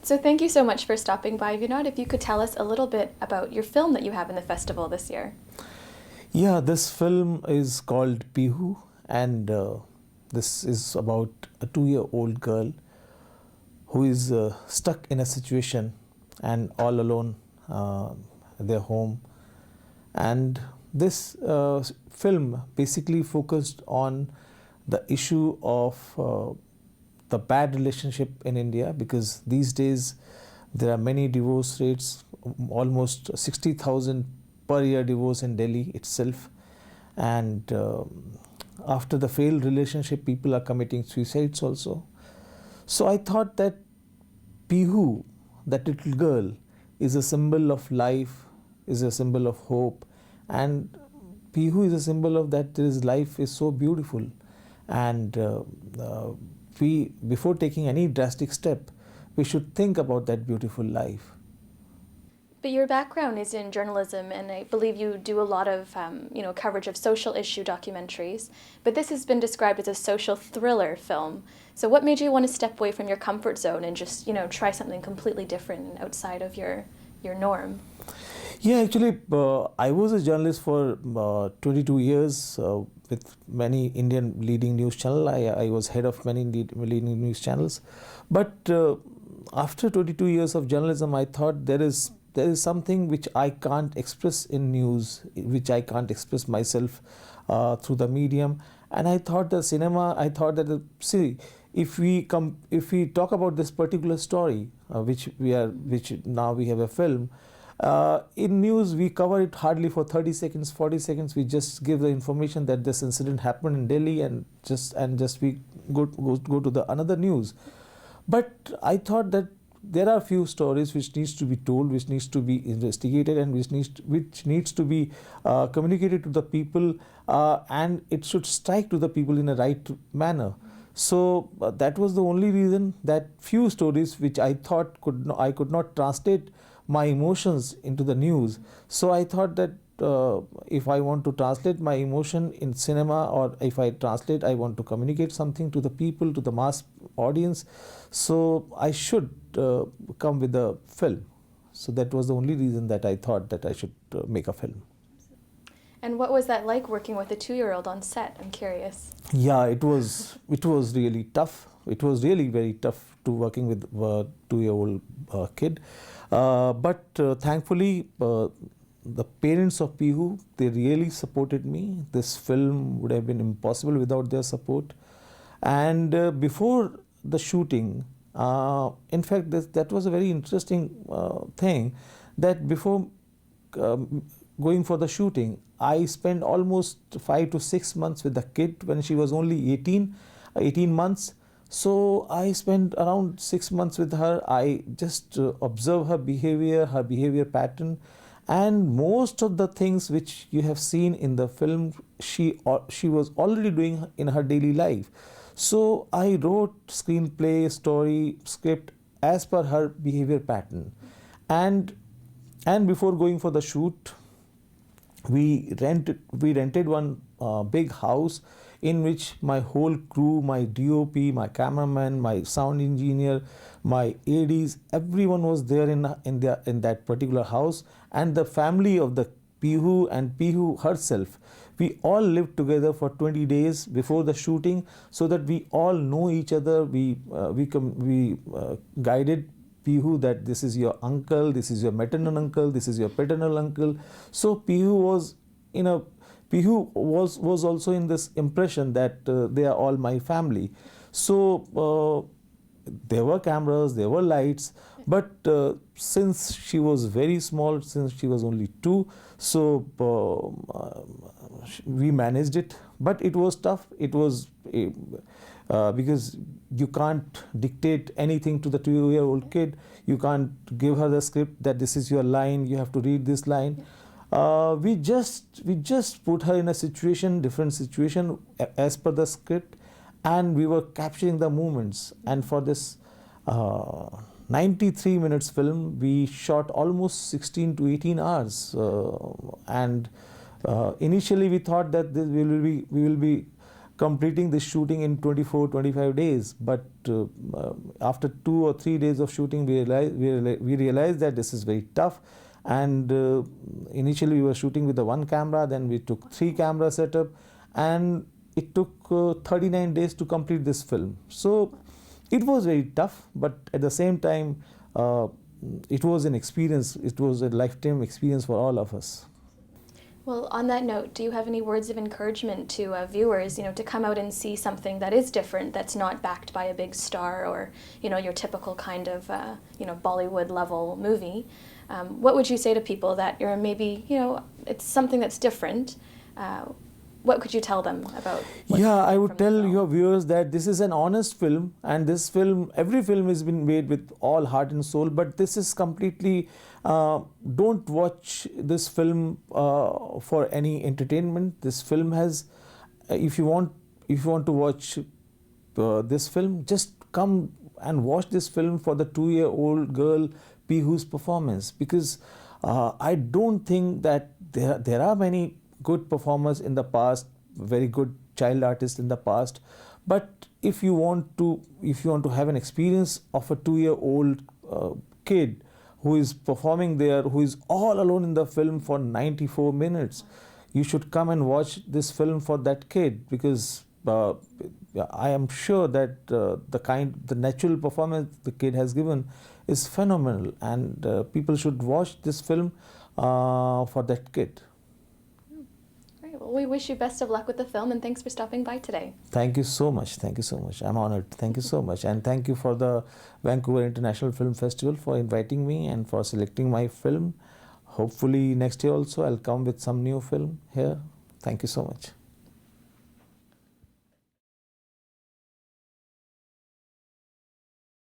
So thank you so much for stopping by, Vinod. If you could tell us a little bit about your film that you have in the festival this year. Yeah, this film is called Pihu, and this is about a 2-year-old girl who is stuck in a situation and all alone at their home. And this film basically focused on the issue of the bad relationship in India, because these days there are many divorce rates, almost 60,000 per year divorce in Delhi itself. And after the failed relationship, people are committing suicides also. So I thought that Pihu, that little girl, is a symbol of life, is a symbol of hope, and Pihu is a symbol of that this life is so beautiful. And we, before taking any drastic step, we should think about that beautiful life. But your background is in journalism, and I believe you do a lot of coverage of social issue documentaries. But this has been described as a social thriller film. So what made you want to step away from your comfort zone and just try something completely different and outside of your norm? Yeah, actually, I was a journalist for 22 years with many Indian leading news channels. I was head of many leading news channels. But after 22 years of journalism, I thought there is something which I can't express in news, which I can't express myself through the medium. And I thought the cinema, if we talk about this particular story, which now we have a film, in news we cover it hardly for 30 seconds, 40 seconds. We just give the information that this incident happened in Delhi, and just we go to the another news. But I thought that there are few stories which needs to be told, which needs to be investigated, and which needs to be communicated to the people, and it should strike to the people in a right manner. So that was the only reason, that few stories which I thought I could not translate my emotions into the news. So I thought that if I want to translate my emotion in cinema, or if I want to communicate something to the people, to the mass audience, so I should come with a film. So that was the only reason that I thought that I should make a film. And what was that like working with a 2-year-old on set? I'm curious. Yeah, it was really tough. It was really very tough to working with a 2-year-old kid. But thankfully, the parents of Pihu, they really supported me. This film would have been impossible without their support. And before the shooting, in fact, that was a very interesting thing, that before going for the shooting, I spent almost 5 to 6 months with the kid when she was only 18 months. So I spent around 6 months with her. I just observe her behavior pattern, and most of the things which you have seen in the film, she was already doing in her daily life. So I wrote screenplay, story, script as per her behavior pattern. And before going for the shoot, we rented one big house in which my whole crew, my DOP, my cameraman, my sound engineer, my ADs, everyone was there in that particular house, and the family of the Pihu and Pihu herself. We all lived together for 20 days before the shooting, so that we all know each other. We guided Pihu that this is your uncle, this is your maternal uncle, this is your paternal uncle. So Pihu was also in this impression that they are all my family. So there were cameras, there were lights, but since she was very small, since she was only 2, so we managed it. But it was tough. It was because you can't dictate anything to the 2-year-old kid. You can't give her the script that this is your line, you have to read this line. We just put her in a different situation as per the script, and we were capturing the moments. And for this 93 minutes film, we shot almost 16 to 18 hours. And initially we thought that we will be completing the shooting in 24-25 days. But after 2 or 3 days of shooting, we realized that this is very tough. And initially we were shooting with the 1 camera, then we took 3 camera setup, and it took 39 days to complete this film. So it was very tough, but at the same time, it was an experience. It was a lifetime experience for all of us. Well, on that note, do you have any words of encouragement to viewers, to come out and see something that is different, that's not backed by a big star or, your typical kind of, Bollywood level movie? What would you say to people that you're maybe, it's something that's different? What could you tell them about? I would tell your viewers that this is an honest film, and this film, every film has been made with all heart and soul, but this is completely, don't watch this film for any entertainment. This film has, if you want to watch this film, just come and watch this film for the 2-year-old girl Pihu's performance, because I don't think that there are many good performers in the past, very good child artists in the past, but if you want to have an experience of a 2-year-old kid who is performing there, who is all alone in the film for 94 minutes, you should come and watch this film for that kid, because I am sure that the natural performance the kid has given is phenomenal, and people should watch this film for that kid. Well, we wish you best of luck with the film, and thanks for stopping by today. Thank you so much. Thank you so much. I'm honored. Thank you so much. And thank you for the Vancouver International Film Festival for inviting me and for selecting my film. Hopefully next year also I'll come with some new film here. Thank you so much.